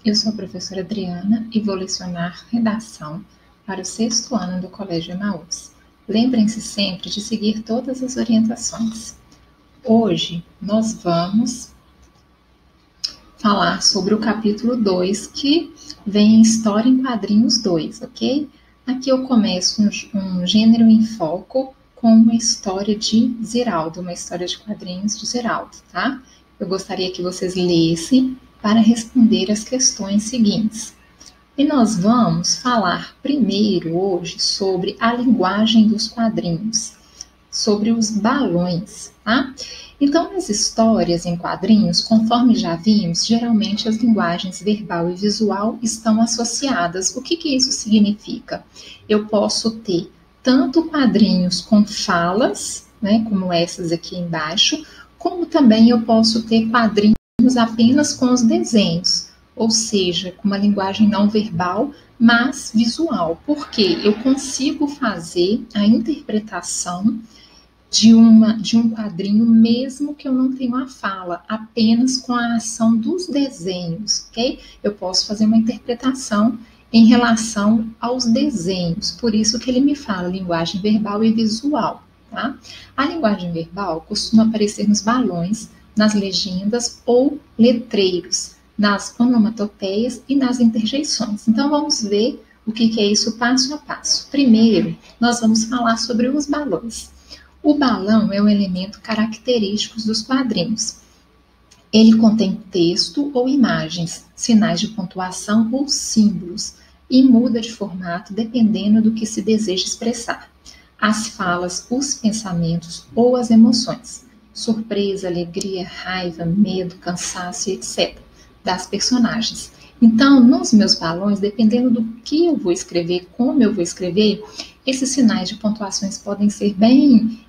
Eu sou a professora Adriana e vou lecionar redação para o 6º ano do Colégio Emaús. Lembrem-se sempre de seguir todas as orientações. Hoje nós vamos falar sobre o capítulo 2, que vem em História em Quadrinhos 2, ok? Aqui eu começo um gênero em foco com uma história de Ziraldo, uma história de quadrinhos de Ziraldo, tá? Eu gostaria que vocês lessem para responder as questões seguintes. E nós vamos falar primeiro hoje sobre a linguagem dos quadrinhos, sobre os balões, tá? Então, nas histórias em quadrinhos, conforme já vimos, geralmente as linguagens verbal e visual estão associadas. O que isso significa? Eu posso ter tanto quadrinhos com falas, né, como essas aqui embaixo, como também eu posso ter quadrinhos apenas com os desenhos, ou seja, com uma linguagem não verbal, mas visual, porque eu consigo fazer a interpretação de um quadrinho, mesmo que eu não tenha a fala, apenas com a ação dos desenhos, ok? Eu posso fazer uma interpretação em relação aos desenhos, por isso que ele me fala linguagem verbal e visual, tá? A linguagem verbal costuma aparecer nos balões, nas legendas ou letreiros, nas onomatopeias e nas interjeições. Então, vamos ver o que é isso passo a passo. Primeiro, nós vamos falar sobre os balões. O balão é um elemento característico dos quadrinhos. Ele contém texto ou imagens, sinais de pontuação ou símbolos, e muda de formato dependendo do que se deseja expressar. As falas, os pensamentos ou as emoções, surpresa, alegria, raiva, medo, cansaço, etc., das personagens. Então, nos meus balões, dependendo do que eu vou escrever, como eu vou escrever, esses sinais de pontuações podem ser bem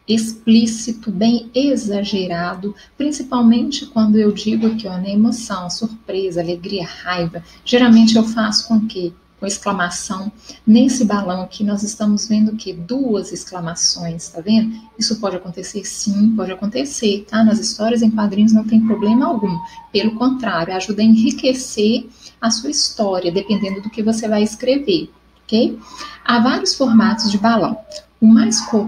explícito, bem exagerado, principalmente quando eu digo aqui, ó, na emoção, surpresa, alegria, raiva. Geralmente eu faço com que? Com exclamação. Nesse balão aqui nós estamos vendo que 2 exclamações, tá vendo? Isso pode acontecer? Sim, pode acontecer, tá? Nas histórias em quadrinhos não tem problema algum. Pelo contrário, ajuda a enriquecer a sua história, dependendo do que você vai escrever, ok? Há vários formatos de balão.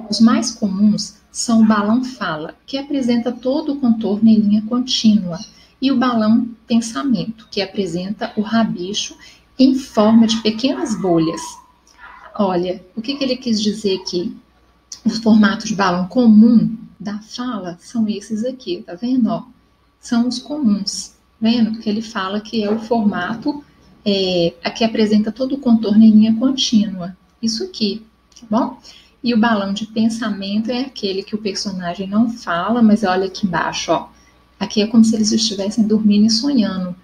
Os mais comuns são o balão fala, que apresenta todo o contorno em linha contínua, e o balão pensamento, que apresenta o rabicho em forma de pequenas bolhas. Olha, o que ele quis dizer aqui? O formato de balão comum da fala são esses aqui, tá vendo? Ó, são os comuns, vendo? Porque ele fala que é o formato que apresenta todo o contorno em linha contínua. Isso aqui, tá bom? E o balão de pensamento é aquele que o personagem não fala, mas olha aqui embaixo, ó. Aqui é como se eles estivessem dormindo e sonhando.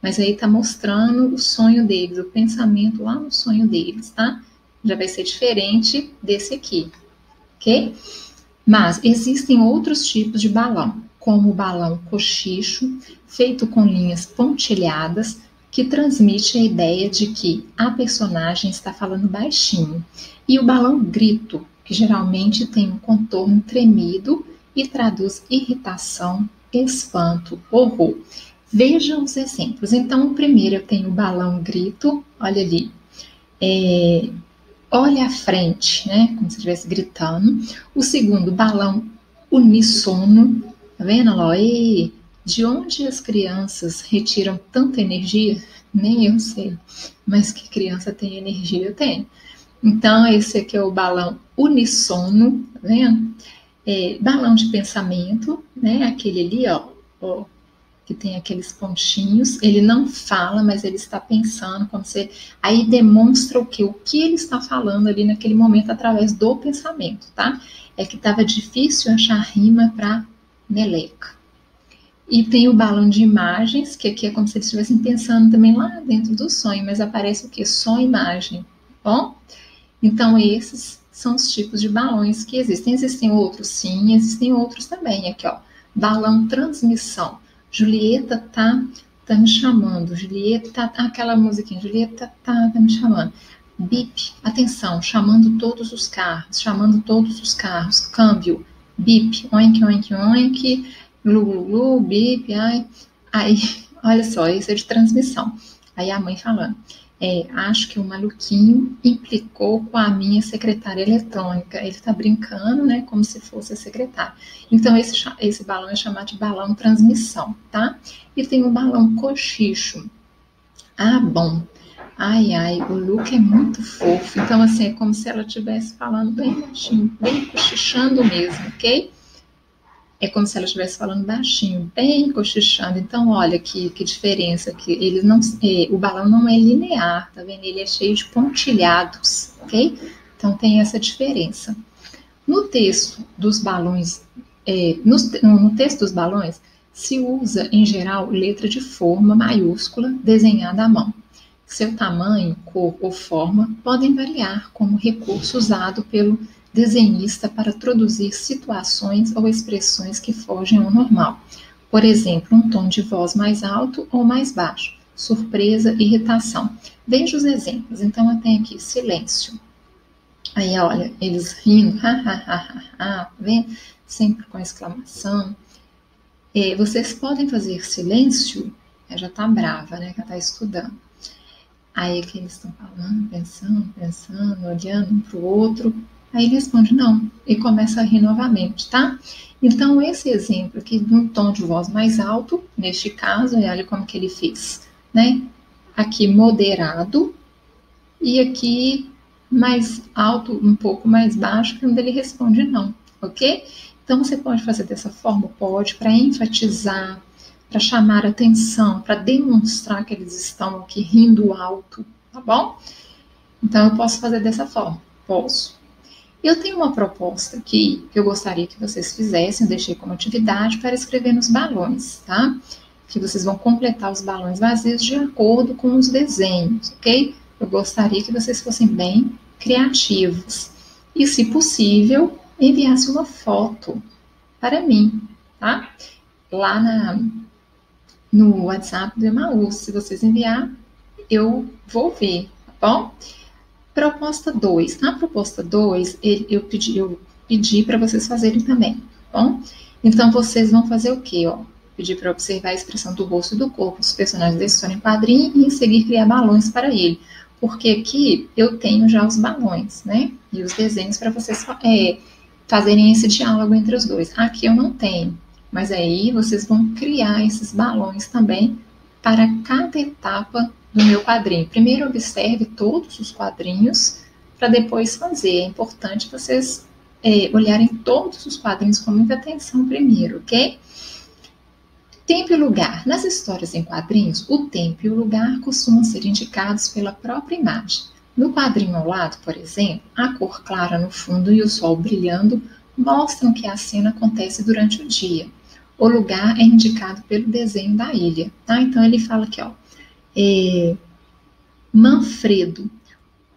Mas aí tá mostrando o sonho deles, o pensamento lá no sonho deles, tá? Já vai ser diferente desse aqui, ok? Mas existem outros tipos de balão, como o balão cochicho, feito com linhas pontilhadas, que transmite a ideia de que a personagem está falando baixinho. E o balão grito, que geralmente tem um contorno tremido e traduz irritação, espanto, horror. Vejam os exemplos. Então, o primeiro eu tenho o balão grito, olha ali, olha à frente, né? Como se estivesse gritando. O segundo, balão unissono, tá vendo lá? De onde as crianças retiram tanta energia? Nem eu sei, mas que criança tem energia? Tem. Então, esse aqui é o balão unissono, tá vendo? Balão de pensamento, né? Aquele ali, ó, que tem aqueles pontinhos, ele não fala, mas ele está pensando, como se... Aí demonstra o quê? O que ele está falando ali naquele momento através do pensamento, tá? É que estava difícil achar rima para meleca. E tem o balão de imagens, que aqui é como se eles estivessem pensando também lá dentro do sonho, mas aparece o quê? Só imagem, tá bom? Então, esses são os tipos de balões que existem. Existem outros? Sim, existem outros também. Aqui, ó, balão transmissão. Julieta tá me chamando. Julieta, aquela musiquinha. Julieta tá me chamando. Bip, atenção, chamando todos os carros. Chamando todos os carros. Câmbio. Bip, oink, oink, oink. Glu, glu, glu, bip, ai. Aí, Olha só, isso é de transmissão. Aí a mãe falando, acho que o maluquinho implicou com a minha secretária eletrônica. Ele está brincando, né, como se fosse a secretária. Então, esse balão é chamado de balão transmissão, tá? E tem o balão cochicho. Ah, bom. Ai, ai, o Luke é muito fofo. Então, assim, é como se ela estivesse falando bem baixinho, bem cochichando mesmo, ok? É como se ela estivesse falando baixinho, bem cochichando. Então, olha que diferença, que ele não, o balão não é linear, tá vendo? Ele é cheio de pontilhados, ok? Então, tem essa diferença. No texto dos balões, no texto dos balões, se usa, em geral, letra de forma maiúscula desenhada à mão. Seu tamanho, cor ou forma podem variar como recurso usado pelo desenhista para traduzir situações ou expressões que fogem ao normal. Por exemplo, um tom de voz mais alto ou mais baixo, surpresa, irritação. Veja os exemplos. Então, eu tenho aqui silêncio. Aí, olha, eles rindo, vem sempre com exclamação. Vocês podem fazer silêncio? Já está brava, né? Que ela está estudando. Aí que eles estão falando, pensando, olhando um para o outro. Aí ele responde não e começa a rir novamente, tá? Então, esse exemplo aqui, num tom de voz mais alto, neste caso, olha como que ele fez, né? Aqui moderado e aqui mais alto, um pouco mais baixo, quando ele responde não, ok? Então, você pode fazer dessa forma? Pode, para enfatizar, para chamar atenção, para demonstrar que eles estão aqui rindo alto, tá bom? Então, eu posso fazer dessa forma? Posso. Eu tenho uma proposta aqui que eu gostaria que vocês fizessem, eu deixei como atividade para escrever nos balões, tá? Que vocês vão completar os balões vazios de acordo com os desenhos, ok? Eu gostaria que vocês fossem bem criativos e, se possível, enviasse uma foto para mim, tá? Lá no WhatsApp do Emaús, se vocês enviar, eu vou ver, tá bom? Proposta 2. A proposta 2, eu pedi para vocês fazerem também, tá bom? Então, vocês vão fazer o quê, ó? Pedir para observar a expressão do rosto e do corpo dos personagens da história em quadrinho e em seguir criar balões para ele. Porque aqui eu tenho já os balões, né? E os desenhos para vocês fazerem esse diálogo entre os dois. Aqui eu não tenho, mas aí vocês vão criar esses balões também para cada etapa do meu quadrinho. Primeiro observe todos os quadrinhos para depois fazer. É importante vocês olharem todos os quadrinhos com muita atenção primeiro, ok? Tempo e lugar. Nas histórias em quadrinhos, o tempo e o lugar costumam ser indicados pela própria imagem. No quadrinho ao lado, por exemplo, a cor clara no fundo e o sol brilhando mostram que a cena acontece durante o dia. O lugar é indicado pelo desenho da ilha, tá? Então ele fala aqui, ó, Manfredo.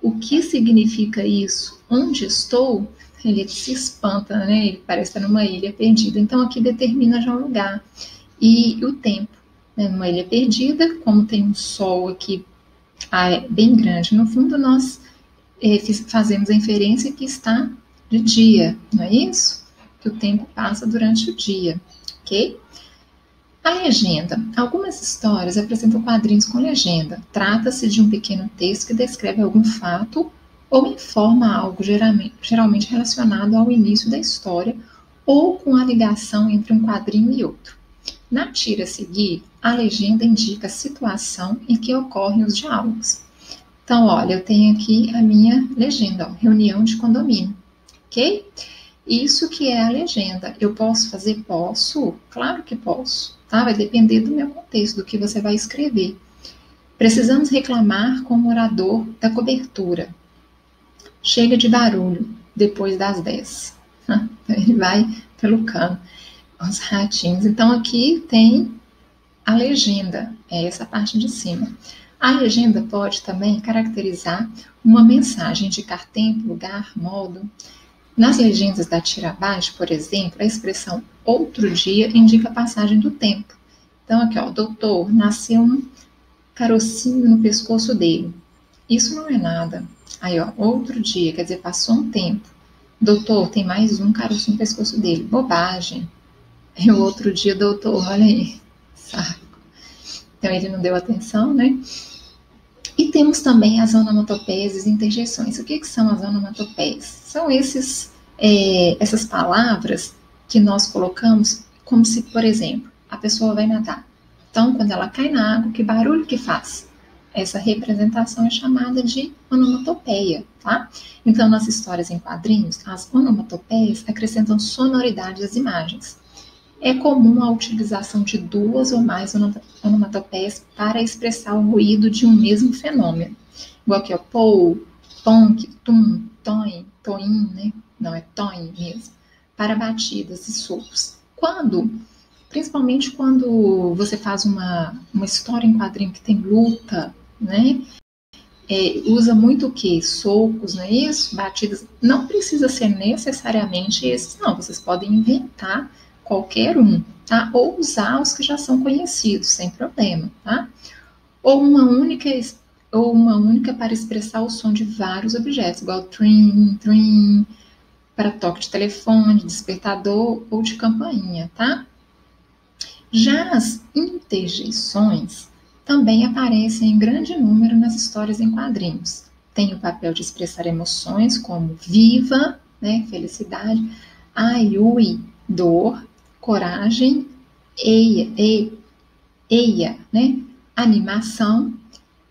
O que significa isso? Onde estou? Ele se espanta, né? Ele parece estar numa ilha perdida. Então aqui determina já o lugar e o tempo, né? Numa ilha perdida, como tem um sol aqui bem grande no fundo, nós fazemos a inferência que está de dia, não é isso? Que o tempo passa durante o dia, ok? A legenda. Algumas histórias apresentam quadrinhos com legenda. Trata-se de um pequeno texto que descreve algum fato ou informa algo geralmente relacionado ao início da história ou com a ligação entre um quadrinho e outro. Na tira a seguir, a legenda indica a situação em que ocorrem os diálogos. Então, olha, eu tenho aqui a minha legenda, ó, reunião de condomínio, ok? Isso que é a legenda. Eu posso fazer? Posso? Claro que posso, tá? Vai depender do meu contexto, do que você vai escrever. Precisamos reclamar com o morador da cobertura. Chega de barulho depois das 10. Ele vai pelo cano. Os ratinhos. Então, aqui tem a legenda, é essa parte de cima. A legenda pode também caracterizar uma mensagem, indicar tempo, lugar, modo. Nas legendas da tira abaixo, por exemplo, a expressão outro dia indica a passagem do tempo. Então, aqui, ó, doutor, nasceu um carocinho no pescoço dele. Isso não é nada. Aí, ó, outro dia, quer dizer, passou um tempo. Doutor, tem mais um carocinho no pescoço dele. Bobagem. E o outro dia, doutor, olha aí, saco. então ele não deu atenção, né? E temos também as onomatopeias e interjeições. O que são as onomatopeias? São essas palavras que nós colocamos como se, por exemplo, a pessoa vai nadar. Então, quando ela cai na água, que barulho que faz? Essa representação é chamada de onomatopeia, tá? Então, nas histórias em quadrinhos, as onomatopeias acrescentam sonoridade às imagens. É comum a utilização de 2 ou mais onomatopeias para expressar o ruído de um mesmo fenômeno. Igual aqui, ó, pou, ponk, tum, toin, toin, né? Não, é toin mesmo. Para batidas e sopros. Principalmente quando você faz uma história em quadrinho que tem luta, né? Usa muito o quê? Socos, não é isso? Batidas. Não precisa ser necessariamente esses, não. Vocês podem inventar qualquer um, tá? Ou usar os que já são conhecidos, sem problema, tá? Ou uma única para expressar o som de vários objetos, igual trim, trim, para toque de telefone, despertador ou de campainha, tá? Já as interjeições também aparecem em grande número nas histórias em quadrinhos. Tem o papel de expressar emoções como viva, né, felicidade, ai, ui, dor, coragem, eia, né, animação,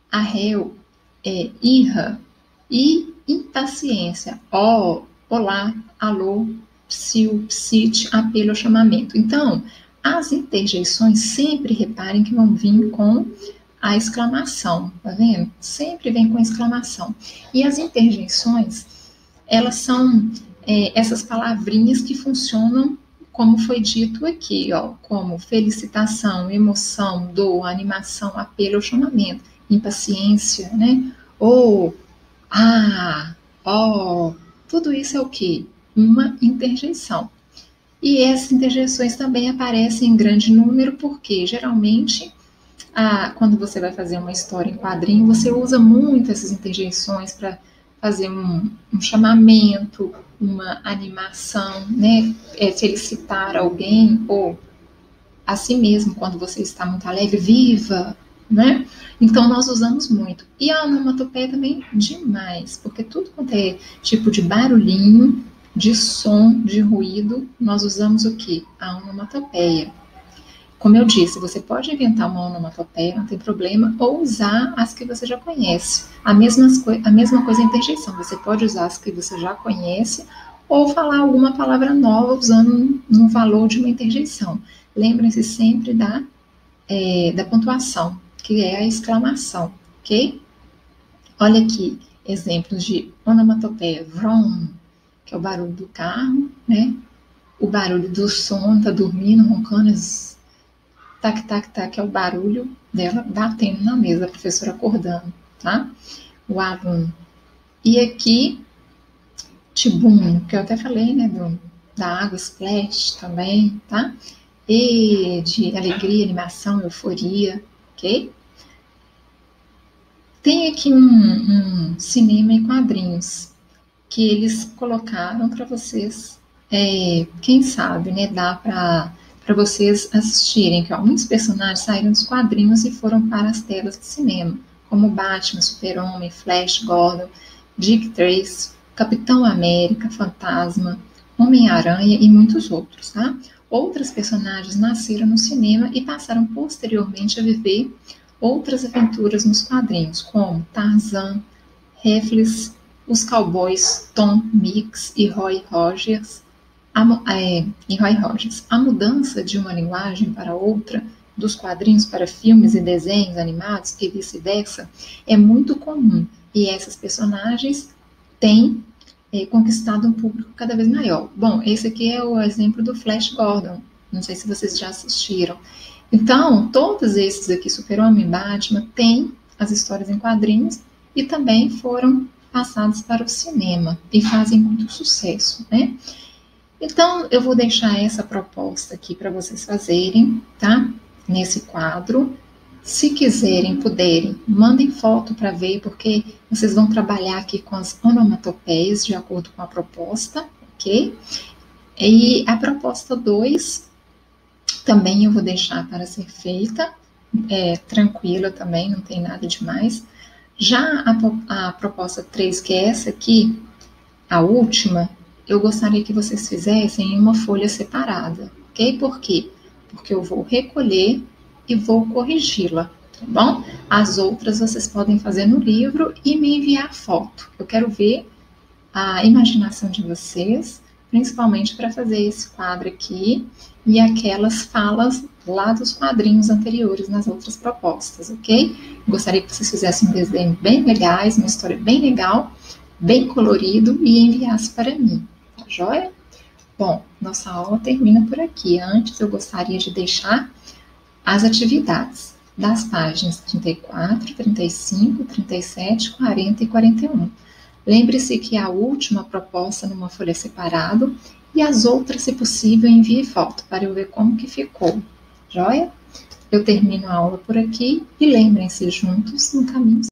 arreu, irra e impaciência, olá, alô, psiu, psite, apelo, chamamento. Então, as interjeições sempre reparem que vão vir com a exclamação, tá vendo? Sempre vem com exclamação. E as interjeições, elas são essas palavrinhas que funcionam como foi dito aqui, ó, como felicitação, emoção, dor, animação, apelo ou chamamento, impaciência, né? Ou, tudo isso é o quê? Uma interjeição. E essas interjeições também aparecem em grande número, porque geralmente, quando você vai fazer uma história em quadrinho, você usa muito essas interjeições para fazer um chamamento, uma animação, né? Felicitar alguém, ou a si mesmo, quando você está muito alegre, viva, né? Então, nós usamos muito. E a onomatopeia também demais, porque tudo quanto é tipo de barulhinho, de som, de ruído, nós usamos o quê? A onomatopeia. Como eu disse, você pode inventar uma onomatopeia, não tem problema, ou usar as que você já conhece. A mesma coisa em interjeição, você pode usar as que você já conhece, ou falar alguma palavra nova usando um valor de uma interjeição. Lembrem-se sempre da pontuação, que é a exclamação, ok? Olha aqui, exemplos de onomatopeia. Vroom, que é o barulho do carro, né? O barulho do sono, tá dormindo, roncando, tac, tac, tac, que é o barulho dela batendo na mesa, a professora acordando, tá? O aluno. E aqui, tibum, que eu até falei, né, da água, splash também, tá? E de alegria, animação, euforia, ok? Tem aqui um cinema em quadrinhos que eles colocaram para vocês, quem sabe, né, dá para vocês assistirem, que ó, muitos personagens saíram dos quadrinhos e foram para as telas de cinema, como Batman, Super-Homem, Flash, Gordon, Dick Tracy, Capitão América, Fantasma, Homem-Aranha e muitos outros, tá? Outras personagens nasceram no cinema e passaram posteriormente a viver outras aventuras nos quadrinhos, como Tarzan, Hercules, os cowboys Tom Mix e Roy Rogers. A mudança de uma linguagem para outra, dos quadrinhos para filmes e desenhos animados e vice-versa, é muito comum, e essas personagens têm conquistado um público cada vez maior. Bom, esse aqui é o exemplo do Flash Gordon, não sei se vocês já assistiram. Então, todos esses aqui, Super-Homem e Batman, têm as histórias em quadrinhos e também foram passados para o cinema e fazem muito sucesso, né? Então, eu vou deixar essa proposta aqui para vocês fazerem, tá? Nesse quadro. Se quiserem, puderem, mandem foto para ver, porque vocês vão trabalhar aqui com as onomatopeias de acordo com a proposta, ok? E a proposta 2 também eu vou deixar para ser feita, tranquila também, não tem nada demais. Já a proposta 3, que é essa aqui, a última, eu gostaria que vocês fizessem em uma folha separada, ok? Por quê? Porque eu vou recolher e vou corrigi-la, tá bom? As outras vocês podem fazer no livro e me enviar foto. Eu quero ver a imaginação de vocês, principalmente para fazer esse quadro aqui e aquelas falas lá dos quadrinhos anteriores nas outras propostas, ok? Gostaria que vocês fizessem um desenho bem legais, uma história bem legal, bem colorido e enviasse para mim, tá joia? Bom, nossa aula termina por aqui. Antes, eu gostaria de deixar as atividades das páginas 34, 35, 37, 40 e 41. Lembre-se que a última proposta numa folha separada e as outras, se possível, envie foto para eu ver como que ficou. Joia? Eu termino a aula por aqui e lembrem-se, juntos no caminho